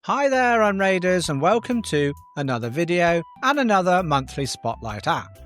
Hi there, Unraiders, and welcome to another video and another monthly Spotlight app.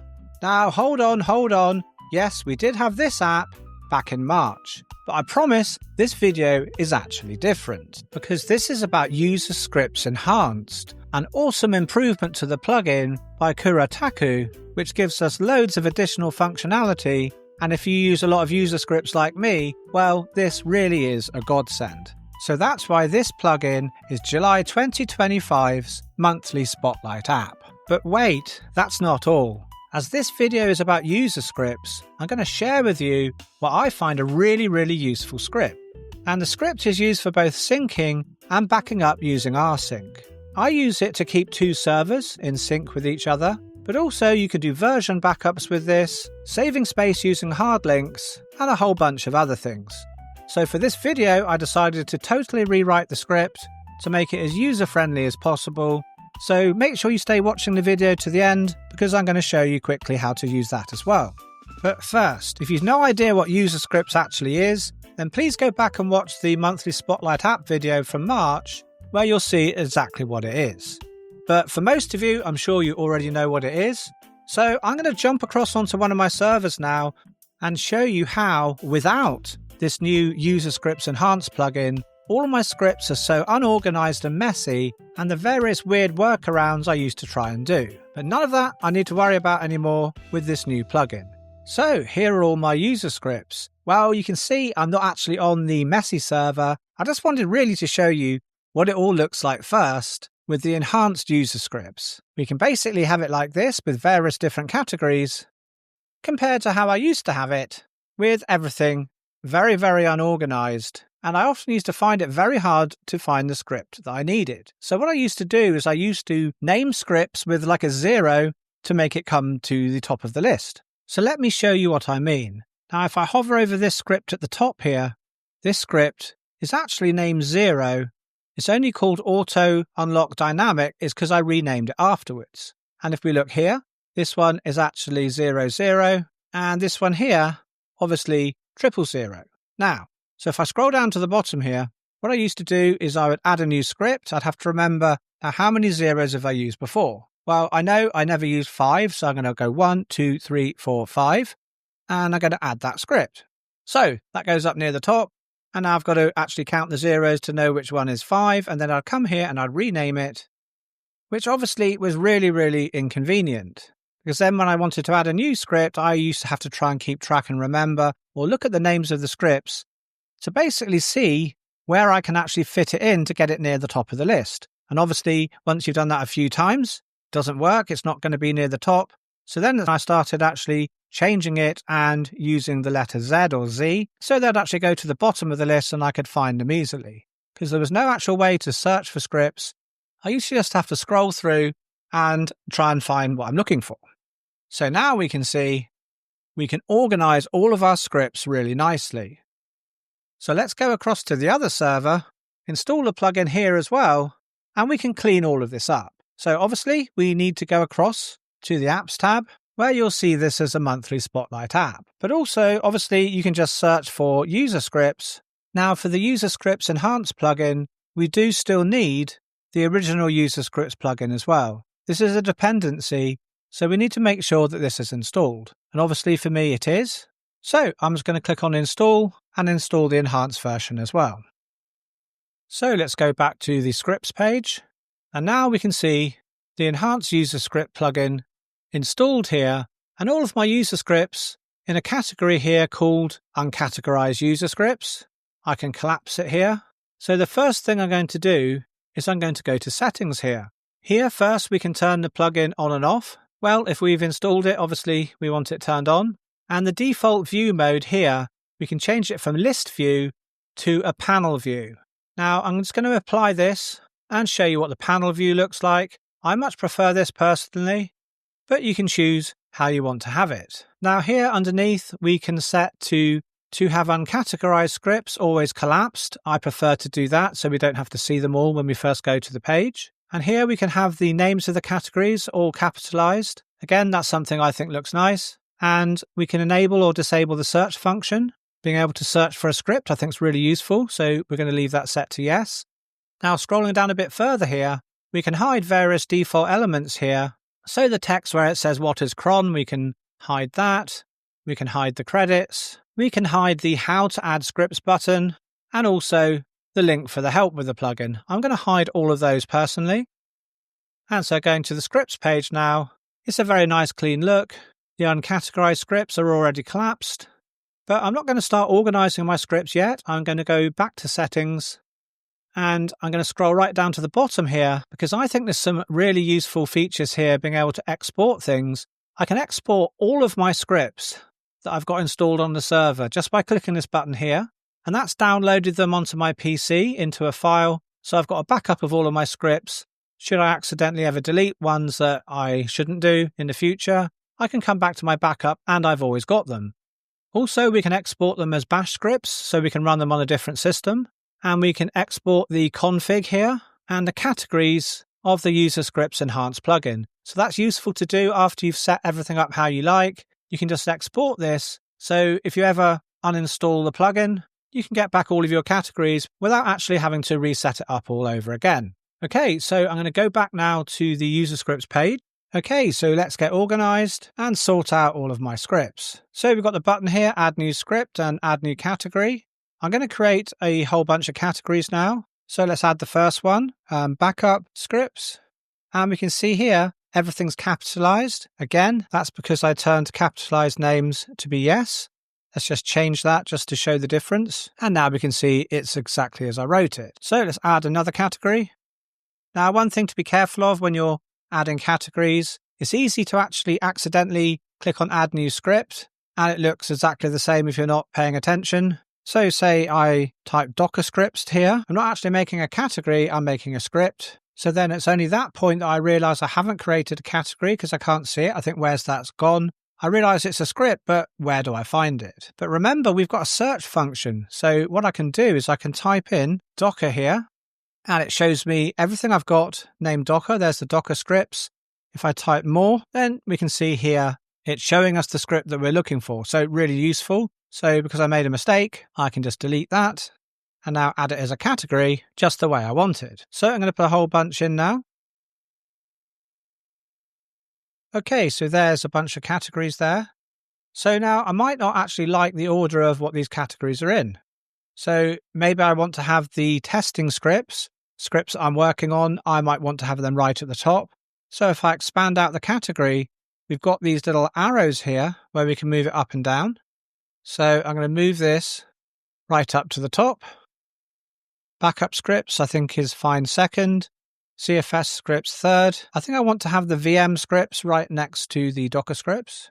Now, hold on. Yes, we did have this app back in March, but I promise this video is actually different because this is about User Scripts Enhanced, an awesome improvement to the plugin by Kurotaku, which gives us loads of additional functionality. And if you use a lot of user scripts like me, well, this really is a godsend. So that's why this plugin is July 2025's monthly Spotlight app. But wait, that's not all. As this video is about user scripts, I'm going to share with you what I find a really useful script. And the script is used for both syncing and backing up using Rsync. I use it to keep two servers in sync with each other, but also you can do version backups with this, saving space using Hardlinks, and a whole bunch of other things. So for this video, I decided to totally rewrite the script to make it as user-friendly as possible. So make sure you stay watching the video to the end because I'm going to show you quickly how to use that as well. But first, if you've no idea what user scripts actually is, then please go back and watch the monthly Spotlight app video from March, where you'll see exactly what it is. But for most of you, I'm sure you already know what it is. So I'm going to jump across onto one of my servers now and show you how, without this new User Scripts Enhanced plugin, all of my scripts are so unorganized and messy, and the various weird workarounds I used to try and do. But none of that I need to worry about anymore with this new plugin. So here are all my user scripts. Well, you can see I'm not actually on the messy server. I just wanted really to show you what it all looks like first with the enhanced user scripts. We can basically have it like this with various different categories compared to how I used to have it with everything very unorganized. And I often used to find it very hard to find the script that I needed. So what I used to do is I used to name scripts with like a 0 to make it come to the top of the list. So let me show you what I mean. Now, if I hover over this script at the top here, this script is actually named 0. It's only called Auto Unlock Dynamic is because I renamed it afterwards. And if we look here, this one is actually 00, and this one here, obviously 000. Now, so if I scroll down to the bottom here, what I used to do is I would add a new script. I'd have to remember, now how many zeros have I used before? Well, I know I never used 5, so I'm going to go 1, 2, 3, 4, 5, and I'm going to add that script. So that goes up near the top, and now I've got to actually count the zeros to know which one is 5, and then I'd come here and I'd rename it, which obviously was really inconvenient. Because then when I wanted to add a new script, I used to have to try and keep track and remember, or look at the names of the scripts to basically see where I can actually fit it in to get it near the top of the list. And obviously, once you've done that a few times, it doesn't work, it's not going to be near the top. So then I started actually changing it and using the letter Z or Z, so they'd actually go to the bottom of the list and I could find them easily. Because there was no actual way to search for scripts, I used to just have to scroll through and try and find what I'm looking for. So now we can see we can organize all of our scripts really nicely. So let's go across to the other server, install a plugin here as well, and we can clean all of this up. So obviously we need to go across to the Apps tab, where you'll see this as a monthly Spotlight app. But also, obviously, you can just search for user scripts. Now for the User Scripts Enhanced plugin, we do still need the original User Scripts plugin as well. This is a dependency, so we need to make sure that this is installed. And obviously for me it is. So I'm just going to click on install and install the enhanced version as well. So let's go back to the scripts page. And now we can see the enhanced user script plugin installed here, and all of my user scripts in a category here called uncategorized user scripts. I can collapse it here. So the first thing I'm going to do is I'm going to go to settings here. Here first we can turn the plugin on and off. Well, if we've installed it, obviously we want it turned on. And the default view mode here, we can change it from list view to a panel view. Now I'm just going to apply this and show you what the panel view looks like. I much prefer this personally, but you can choose how you want to have it. Now here underneath we can set to have uncategorized scripts always collapsed. I prefer to do that so we don't have to see them all when we first go to the page. And here we can have the names of the categories all capitalized. Again, that's something I think looks nice. And we can enable or disable the search function. Being able to search for a script I think is really useful, so we're going to leave that set to yes. Now scrolling down a bit further here, we can hide various default elements here. So the text where it says what is cron, we can hide that. We can hide the credits. We can hide the how to add scripts button and also the link for the help with the plugin. I'm going to hide all of those personally. And so going to the scripts page now, it's a very nice clean look. The uncategorized scripts are already collapsed, but I'm not going to start organizing my scripts yet. I'm going to go back to settings and I'm going to scroll right down to the bottom here because I think there's some really useful features here being able to export things. I can export all of my scripts that I've got installed on the server just by clicking this button here. And that's downloaded them onto my PC into a file. So I've got a backup of all of my scripts. Should I accidentally ever delete ones that I shouldn't do in the future, I can come back to my backup and I've always got them. Also, we can export them as bash scripts so we can run them on a different system. And we can export the config here and the categories of the user scripts enhanced plugin. So that's useful to do after you've set everything up how you like. You can just export this. So if you ever uninstall the plugin, you can get back all of your categories without actually having to reset it up all over again. Okay, so I'm going to go back now to the user scripts page. Okay, so let's get organized and sort out all of my scripts. So we've got the button here, add new script and add new category. I'm going to create a whole bunch of categories now. So let's add the first one, backup scripts. And we can see here, everything's capitalized. Again, that's because I turned capitalized names to be yes. Let's just change that just to show the difference. And now we can see it's exactly as I wrote it. So let's add another category. Now, one thing to be careful of when you're adding categories, it's easy to actually accidentally click on add new script and it looks exactly the same if you're not paying attention. So say I type Docker scripts here. I'm not actually making a category, I'm making a script. So then it's only that point that I realize I haven't created a category because I can't see it. I think where's that's gone. I realize it's a script, but where do I find it? But remember, we've got a search function. So what I can do is I can type in Docker here and it shows me everything I've got named Docker. There's the Docker scripts. If I type more, then we can see here it's showing us the script that we're looking for. So really useful. So because I made a mistake, I can just delete that and now add it as a category just the way I want it. So I'm going to put a whole bunch in now. Okay, so there's a bunch of categories there. So now I might not actually like the order of what these categories are in. So maybe I want to have the testing scripts I'm working on, I might want to have them right at the top. So if I expand out the category, we've got these little arrows here where we can move it up and down. So I'm going to move this right up to the top. Backup scripts I think is fine second. CFS scripts third. I think I want to have the VM scripts right next to the Docker scripts.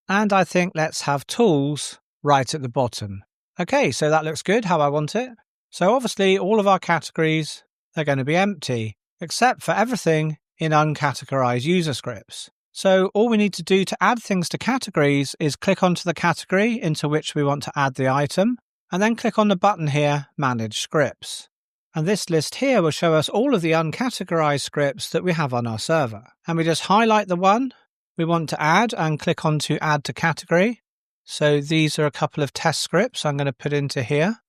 And I think let's have tools right at the bottom. Okay, so that looks good how I want it. So obviously all of our categories are going to be empty, except for everything in uncategorized user scripts. So all we need to do to add things to categories is click onto the category into which we want to add the item, and then click on the button here, Manage Scripts. And this list here will show us all of the uncategorized scripts that we have on our server. And we just highlight the one we want to add and click on to Add to Category. So these are a couple of test scripts I'm going to put into here.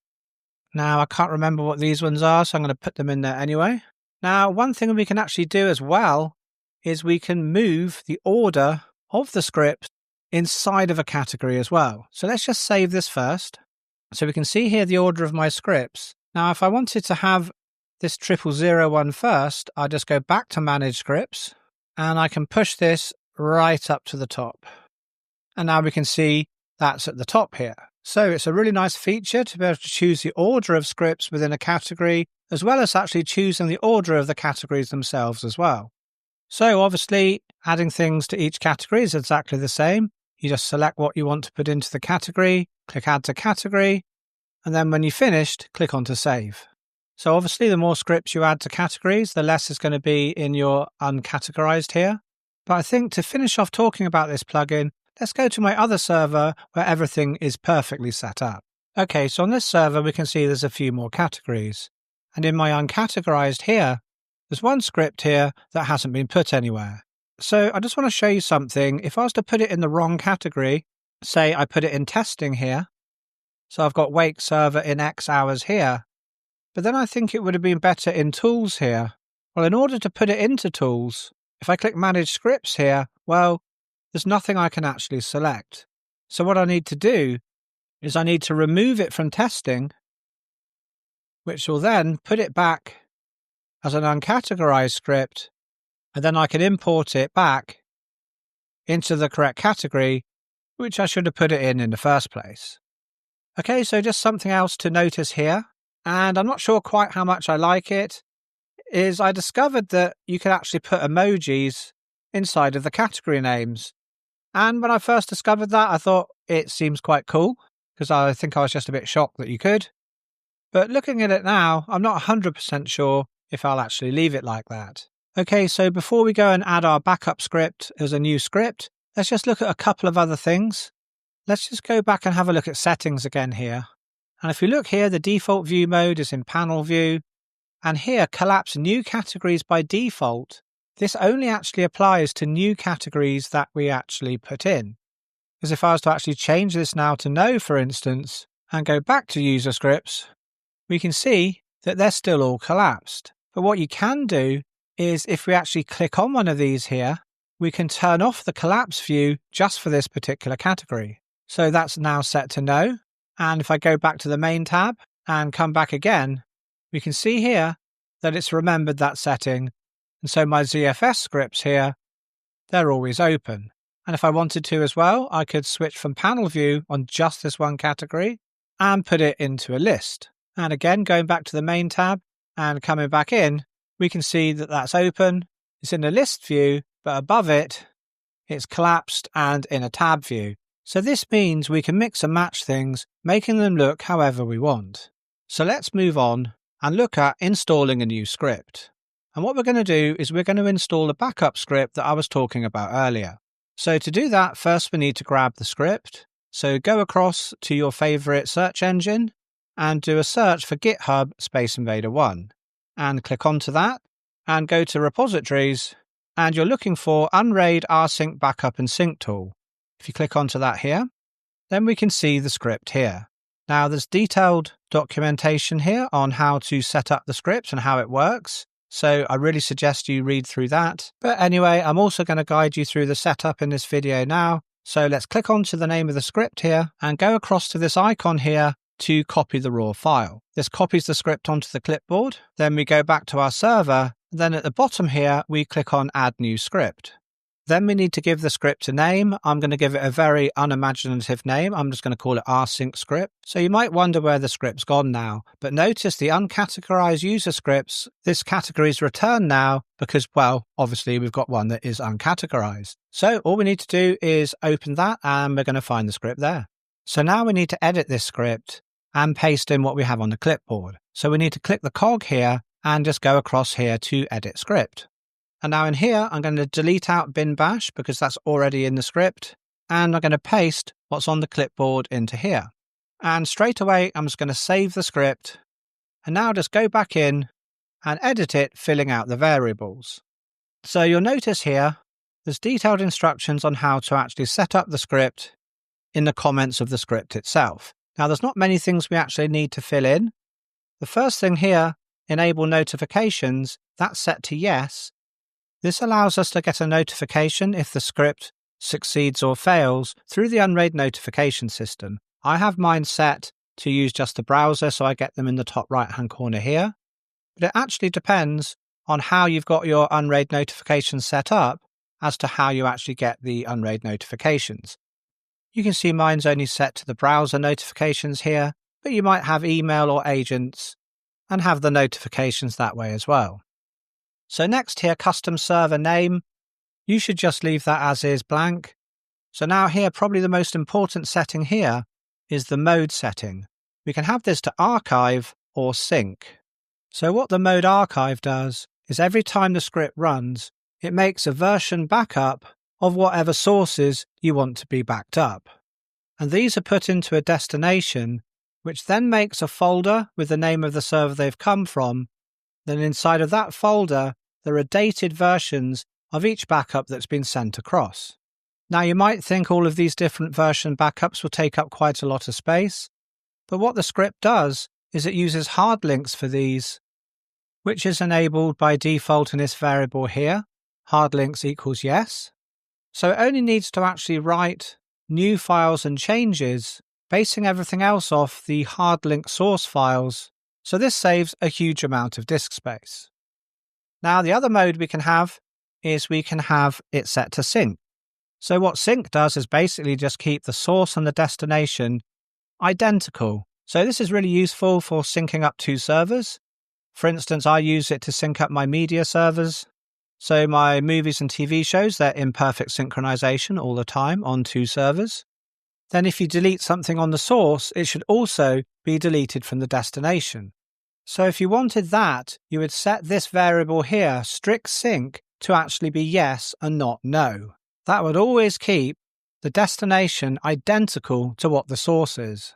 Now I can't remember what these ones are, so I'm going to put them in there anyway. Now one thing we can actually do as well is we can move the order of the script inside of a category as well. So let's just save this first. So we can see here the order of my scripts. Now if I wanted to have this 0001 first, I'll just go back to Manage Scripts and I can push this right up to the top. And now we can see that's at the top here. So it's a really nice feature to be able to choose the order of scripts within a category, as well as actually choosing the order of the categories themselves as well. So obviously adding things to each category is exactly the same. You just select what you want to put into the category, click Add to Category, and then when you've finished, click on to Save. So obviously the more scripts you add to categories, the less is going to be in your uncategorized here. But I think to finish off talking about this plugin, let's go to my other server where everything is perfectly set up. Okay, so on this server we can see there's a few more categories. And in my uncategorized here, there's one script here that hasn't been put anywhere. So I just want to show you something. If I was to put it in the wrong category, say I put it in testing here, so I've got wake server in X hours here, But then I think it would have been better in Tools here. Well, in order to put it into Tools, if I click Manage Scripts here, well, there's nothing I can actually select. So what I need to do is I need to remove it from testing, which will then put it back as an uncategorized script, and then I can import it back into the correct category, which I should have put it in the first place. Okay, so just something else to notice here, and I'm not sure quite how much I like it, is I discovered that you could actually put emojis inside of the category names. And when I first discovered that, I thought it seems quite cool, because I think I was just a bit shocked that you could. But looking at it now, I'm not 100% sure if I'll actually leave it like that. Okay, so before we go and add our backup script as a new script, let's just look at a couple of other things. Let's just go back and have a look at settings again here. And if we look here, the default view mode is in panel view. And here, collapse new categories by default. This only actually applies to new categories that we actually put in. Because if I was to actually change this now to no, for instance, and go back to user scripts, we can see that they're still all collapsed. But what you can do is if we actually click on one of these here, we can turn off the collapse view just for this particular category. So that's now set to no. And if I go back to the main tab and come back again, we can see here that it's remembered that setting. And so my ZFS scripts here, they're always open. And if I wanted to as well, I could switch from panel view on just this one category and put it into a list. And again, going back to the main tab and coming back in, we can see that that's open. It's in the list view, but above it, it's collapsed and in a tab view. So this means we can mix and match things, making them look however we want. So let's move on and look at installing a new script. And what we're going to do is we're going to install the backup script that I was talking about earlier. So to do that, first we need to grab the script. So go across to your favorite search engine and do a search for GitHub Space Invader 1 and click onto that and go to repositories and you're looking for Unraid Rsync Backup and Sync Tool. If you click onto that here, then we can see the script here. Now there's detailed documentation here on how to set up the script and how it works. So I really suggest you read through that. But anyway, I'm also going to guide you through the setup in this video now. So let's click onto the name of the script here and go across to this icon here to copy the raw file. This copies the script onto the clipboard. Then we go back to our server. Then at the bottom here, we click on Add New Script. Then we need to give the script a name. I'm going to give it a very unimaginative name. I'm just going to call it Rsync script. So you might wonder where the script's gone now. But notice the uncategorized user scripts, this category is returned now because, well, obviously we've got one that is uncategorized. So all we need to do is open that and we're going to find the script there. So now we need to edit this script and paste in what we have on the clipboard. So we need to click the cog here and just go across here to edit script. And now in here, I'm going to delete out bin bash because that's already in the script. And I'm going to paste what's on the clipboard into here. And straight away, I'm just going to save the script. And now just go back in and edit it, filling out the variables. So you'll notice here, there's detailed instructions on how to actually set up the script in the comments of the script itself. Now, there's not many things we actually need to fill in. The first thing here, enable notifications, that's set to yes. This allows us to get a notification if the script succeeds or fails through the Unraid notification system. I have mine set to use just the browser, so I get them in the top right-hand corner here. But it actually depends on how you've got your Unraid notifications set up as to how you actually get the Unraid notifications. You can see mine's only set to the browser notifications here, but you might have email or agents and have the notifications that way as well. So next here, custom server name, you should just leave that as is blank. So now here, probably the most important setting here is the mode setting. We can have this to archive or sync. So what the mode archive does is every time the script runs, it makes a version backup of whatever sources you want to be backed up. And these are put into a destination, which then makes a folder with the name of the server they've come from. Then inside of that folder, there are dated versions of each backup that's been sent across. Now you might think all of these different version backups will take up quite a lot of space, but what the script does is it uses hardlinks for these, which is enabled by default in this variable here, hardlinks equals yes. So it only needs to actually write new files and changes, basing everything else off the hardlink source files. So this saves a huge amount of disk space. Now the other mode we can have is we can have it set to sync. So what sync does is basically just keep the source and the destination identical. So this is really useful for syncing up two servers. For instance, I use it to sync up my media servers. So my movies and TV shows, they're in perfect synchronization all the time on two servers. Then if you delete something on the source, it should also be deleted from the destination. So if you wanted that, you would set this variable here, strict sync, to actually be yes and not no. That would always keep the destination identical to what the source is.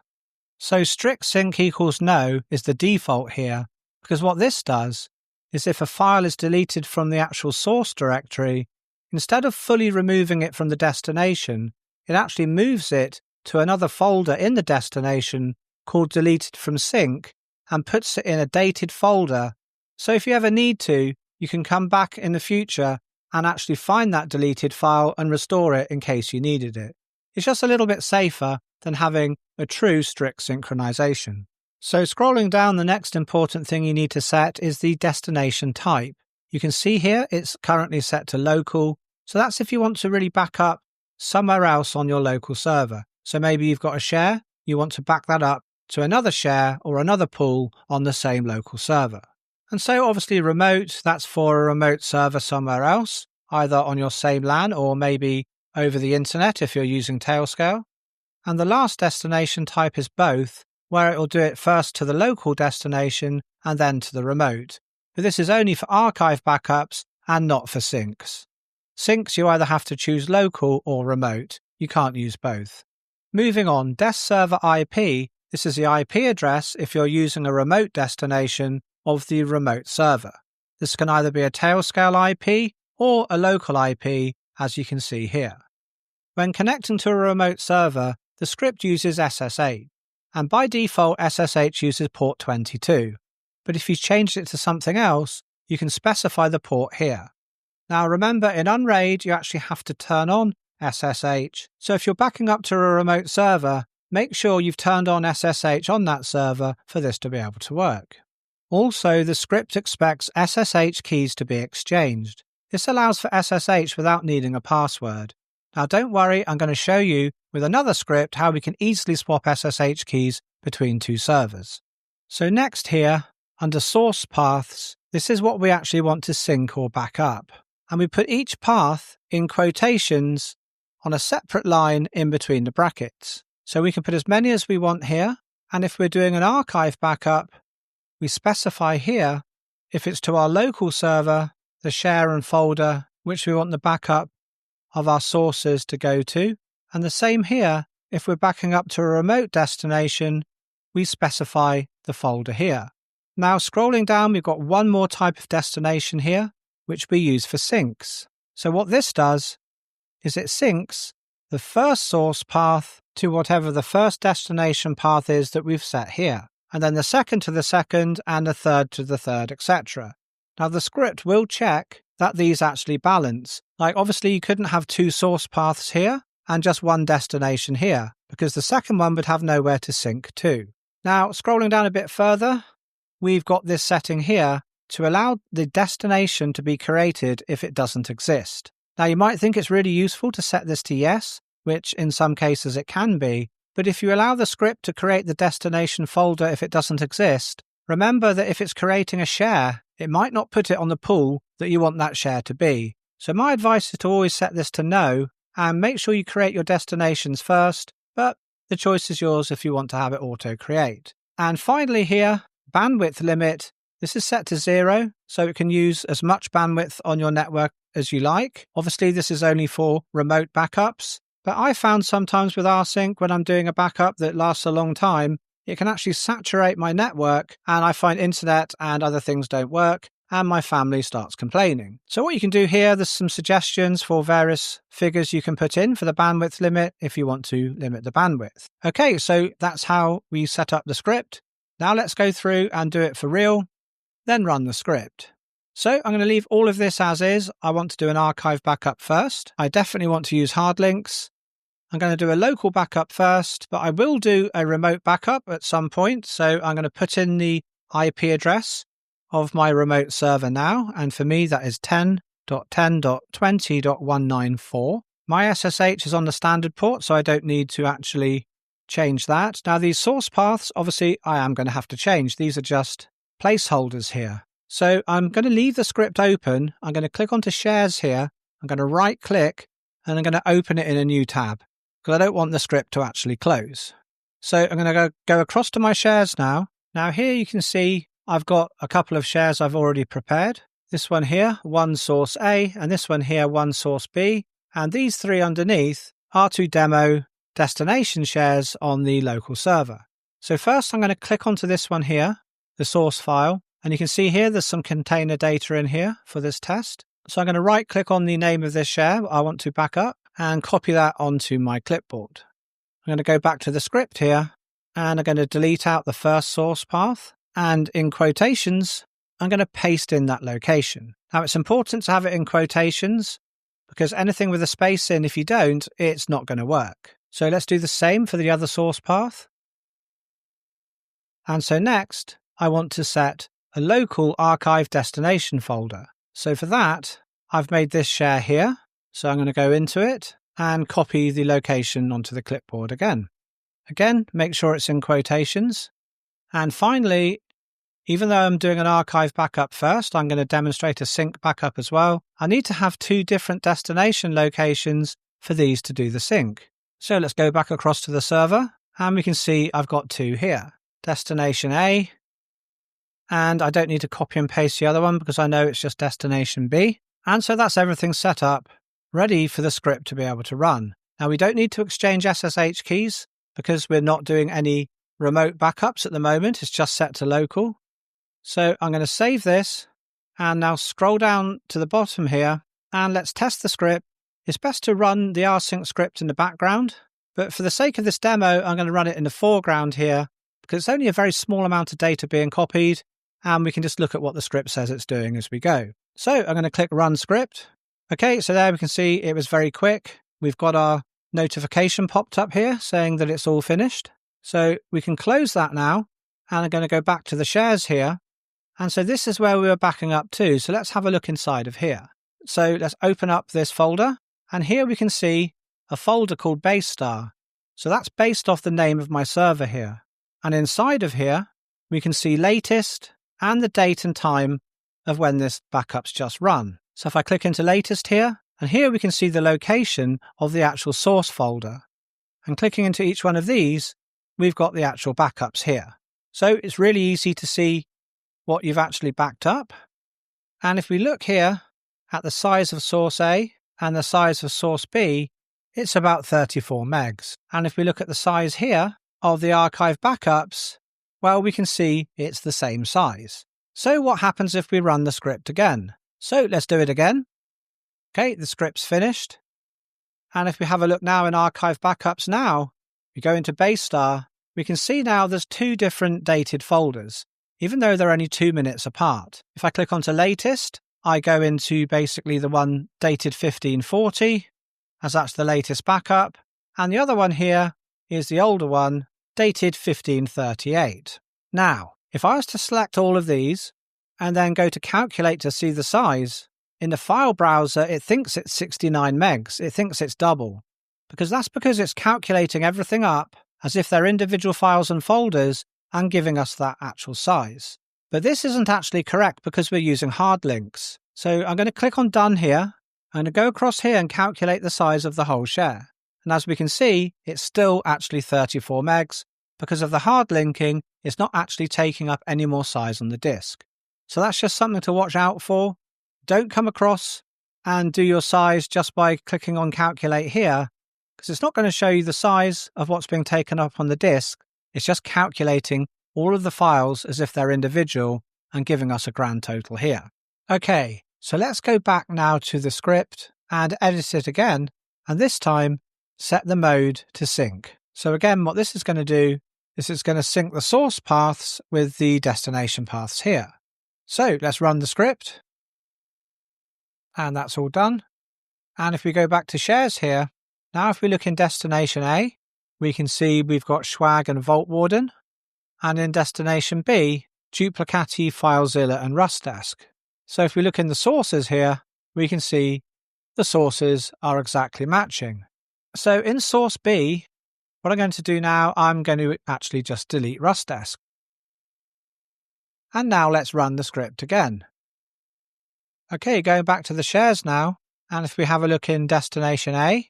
So strict sync equals no is the default here, because what this does is if a file is deleted from the actual source directory, instead of fully removing it from the destination, it actually moves it to another folder in the destination called deleted from sync and puts it in a dated folder. So if you ever need to, you can come back in the future and actually find that deleted file and restore it in case you needed it. It's just a little bit safer than having a true strict synchronization. So scrolling down, the next important thing you need to set is the destination type. You can see here it's currently set to local. So that's if you want to really back up somewhere else on your local server. So maybe you've got a share, you want to back that up to another share or another pool on the same local server. And so obviously remote, that's for a remote server somewhere else, either on your same LAN or maybe over the internet if you're using Tailscale. And the last destination type is both, where it will do it first to the local destination and then to the remote. But this is only for archive backups and not for syncs. Syncs you either have to choose local or remote. You can't use both. Moving on, desk server IP. This is the IP address if you're using a remote destination of the remote server. This can either be a Tailscale IP or a local IP, as you can see here. When connecting to a remote server, the script uses SSH, and by default SSH uses port 22. But if you changed it to something else, you can specify the port here. Now remember, in Unraid you actually have to turn on SSH, so if you're backing up to a remote server, make sure you've turned on SSH on that server for this to be able to work. Also, the script expects SSH keys to be exchanged. This allows for SSH without needing a password. Now don't worry, I'm going to show you with another script how we can easily swap SSH keys between two servers. So next here, under source paths, this is what we actually want to sync or back up. And we put each path in quotations on a separate line in between the brackets. So we can put as many as we want here. And if we're doing an archive backup, we specify here if it's to our local server, the share and folder which we want the backup of our sources to go to. And the same here, if we're backing up to a remote destination, we specify the folder here. Now scrolling down, we've got one more type of destination here, which we use for syncs. So what this does is it syncs the first source path to whatever the first destination path is that we've set here, and then the second to the second, and the third to the third, etc. Now the script will check that these actually balance. Like obviously you couldn't have two source paths here and just one destination here, because the second one would have nowhere to sync to. Now scrolling down a bit further, we've got this setting here to allow the destination to be created if it doesn't exist. Now you might think it's really useful to set this to yes, which in some cases it can be, but if you allow the script to create the destination folder if it doesn't exist, remember that if it's creating a share, it might not put it on the pool that you want that share to be. So my advice is to always set this to no, and make sure you create your destinations first, but the choice is yours if you want to have it auto-create. And finally here, bandwidth limit. This is set to 0, so it can use as much bandwidth on your network as you like. Obviously, this is only for remote backups, but I found sometimes with Rsync, when I'm doing a backup that lasts a long time, it can actually saturate my network, and I find internet and other things don't work, and my family starts complaining. So what you can do here, there's some suggestions for various figures you can put in for the bandwidth limit if you want to limit the bandwidth. Okay, so that's how we set up the script. Now let's go through and do it for real, then run the script. So I'm going to leave all of this as is. I want to do an archive backup first. I definitely want to use Hardlinks. I'm going to do a local backup first, but I will do a remote backup at some point. So I'm going to put in the IP address of my remote server now. And for me, that is 10.10.20.194. My SSH is on the standard port, so I don't need to actually change that. Now, these source paths, obviously, I am going to have to change. These are just placeholders here. So I'm going to leave the script open. I'm going to click onto shares here. I'm going to right click and I'm going to open it in a new tab because I don't want the script to actually close. So I'm going to go across to my shares now. Now here you can see I've got a couple of shares I've already prepared. This one here, one source A, and this one here, one source B. And these three underneath are to demo destination shares on the local server. So first I'm going to click onto this one here, the source file. And you can see here there's some container data in here for this test. So I'm going to right click on the name of this share I want to back up and copy that onto my clipboard. I'm going to go back to the script here and I'm going to delete out the first source path. And in quotations, I'm going to paste in that location. Now it's important to have it in quotations because anything with a space in, if you don't, it's not going to work. So let's do the same for the other source path. And so next, I want to set a local archive destination folder. So for that, I've made this share here. So I'm going to go into it and copy the location onto the clipboard again. Again, make sure it's in quotations. And finally, even though I'm doing an archive backup first, I'm going to demonstrate a sync backup as well. I need to have two different destination locations for these to do the sync. So let's go back across to the server and we can see I've got two here. Destination A. And I don't need to copy and paste the other one because I know it's just destination B. And so that's everything set up, ready for the script to be able to run. Now we don't need to exchange SSH keys because we're not doing any remote backups at the moment. It's just set to local. So I'm going to save this and now scroll down to the bottom here and let's test the script. It's best to run the Rsync script in the background, but for the sake of this demo, I'm going to run it in the foreground here because it's only a very small amount of data being copied. And we can just look at what the script says it's doing as we go. So I'm going to click Run Script. Okay, so there we can see it was very quick. We've got our notification popped up here saying that it's all finished. So we can close that now. And I'm going to go back to the shares here. And so this is where we were backing up to. So let's have a look inside of here. So let's open up this folder. And here we can see a folder called base star. So that's based off the name of my server here. And inside of here, we can see latest and the date and time of when this backup's just run. So if I click into latest here, and here we can see the location of the actual source folder. And clicking into each one of these, we've got the actual backups here. So it's really easy to see what you've actually backed up. And if we look here at the size of source A and the size of source B, it's about 34 megs. And if we look at the size here of the archive backups, well, we can see it's the same size. So what happens if we run the script again? So let's do it again. Okay, the script's finished. And if we have a look now in archive backups now, we go into base star, we can see now there's two different dated folders, even though they're only 2 minutes apart. If I click onto latest, I go into basically the one dated 1540, as that's the latest backup. And the other one here is the older one, dated 1538. Now, if I was to select all of these and then go to calculate to see the size, in the file browser, it thinks it's 69 megs. It thinks it's double because it's calculating everything up as if they're individual files and folders and giving us that actual size. But this isn't actually correct because we're using Hardlinks. So I'm going to click on done here. I'm going to go across here and calculate the size of the whole share. And as we can see, it's still actually 34 megs. Because of the hard linking, it's not actually taking up any more size on the disk. So that's just something to watch out for. Don't come across and do your size just by clicking on calculate here, because it's not going to show you the size of what's being taken up on the disk. It's just calculating all of the files as if they're individual and giving us a grand total here. Okay, so let's go back now to the script and edit it again, and this time set the mode to sync. So again, what this is going to do is it's going to sync the source paths with the destination paths here. So let's run the script. And that's all done. And if we go back to shares here, now if we look in destination A, we can see we've got Swag and Vault Warden. And in destination B, Duplicati, FileZilla and Rustdesk. So if we look in the sources here, we can see the sources are exactly matching. So in source B, what I'm going to do now, I'm going to actually just delete Rustdesk. And now let's run the script again. Okay, going back to the shares now, and if we have a look in destination A,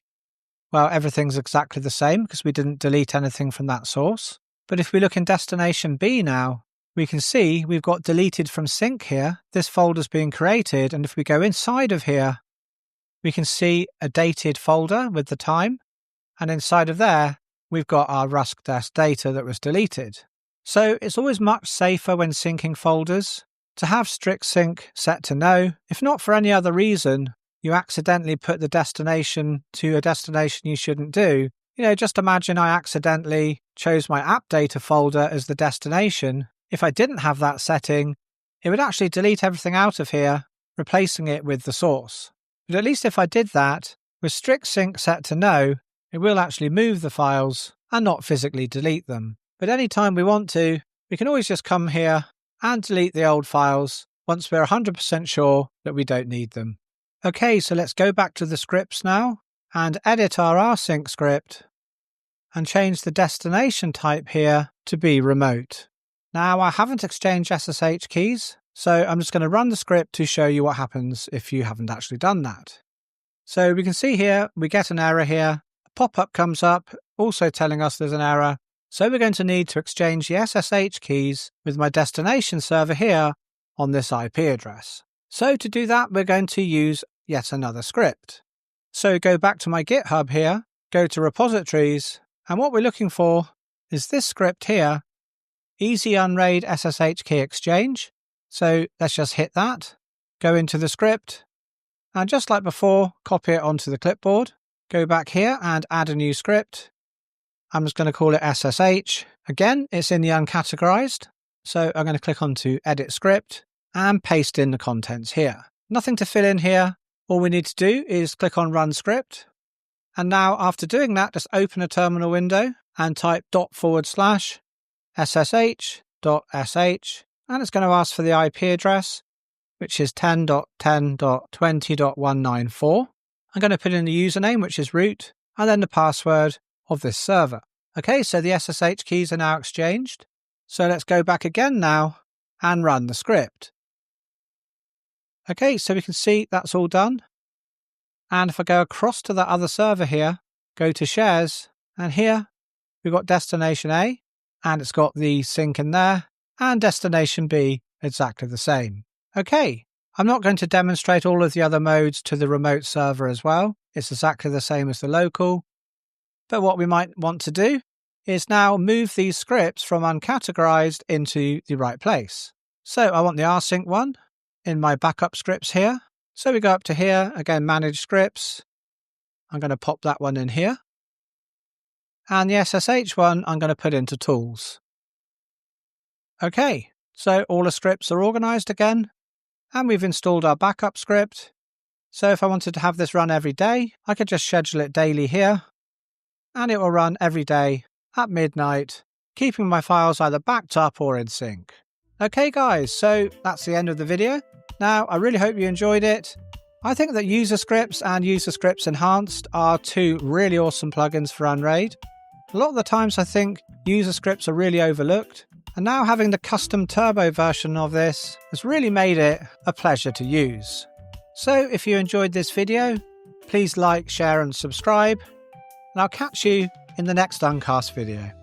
well, everything's exactly the same because we didn't delete anything from that source. But if we look in destination B now, we can see we've got deleted from sync here. This folder's being created, and if we go inside of here, we can see a dated folder with the time, and inside of there, we've got our Rustdesk data that was deleted. So it's always much safer when syncing folders to have strict sync set to no. If not for any other reason, you accidentally put the destination to a destination you shouldn't do. Just imagine I accidentally chose my app data folder as the destination. If I didn't have that setting, it would actually delete everything out of here, replacing it with the source. But at least if I did that, with strict sync set to no, it will actually move the files and not physically delete them. But anytime we want to, we can always just come here and delete the old files once we're 100% sure that we don't need them. Okay, so let's go back to the scripts now and edit our Rsync script and change the destination type here to be remote. Now, I haven't exchanged SSH keys, so I'm just going to run the script to show you what happens if you haven't actually done that. So we can see here, we get an error here. A pop-up comes up, also telling us there's an error. So we're going to need to exchange the SSH keys with my destination server here on this IP address. So to do that, we're going to use yet another script. So go back to my GitHub here, go to repositories, and what we're looking for is this script here, Easy Unraid SSH Key Exchange. So let's just hit that, go into the script, and just like before, copy it onto the clipboard. Go back here and add a new script. I'm just going to call it SSH. Again, it's in the uncategorized. So I'm going to click onto Edit Script and paste in the contents here. Nothing to fill in here. All we need to do is click on Run Script. And now after doing that, just open a terminal window and type // ssh.sh. And it's going to ask for the IP address, which is 10.10.20.194. I'm going to put in the username, which is root, and then the password of this server. Okay, so the SSH keys are now exchanged. So let's go back again now and run the script. Okay, so we can see that's all done. And if I go across to the other server here, go to shares, and here we've got destination A, and it's got the sync in there, and destination B exactly the same. Okay, I'm not going to demonstrate all of the other modes to the remote server as well. It's exactly the same as the local. But what we might want to do is now move these scripts from uncategorized into the right place. So I want the Rsync one in my backup scripts here. So we go up to here, again, manage scripts. I'm going to pop that one in here. And the SSH one, I'm going to put into tools. Okay, so all the scripts are organized again, and we've installed our backup script. So if I wanted to have this run every day, I could just schedule it daily here, and it will run every day at midnight, keeping my files either backed up or in sync. Okay guys, so that's the end of the video. Now, I really hope you enjoyed it. I think that User Scripts and User Scripts Enhanced are two really awesome plugins for Unraid. A lot of the times I think User Scripts are really overlooked, and now having the custom turbo version of this has really made it a pleasure to use. So if you enjoyed this video, please like, share and subscribe, and I'll catch you in the next Uncast video.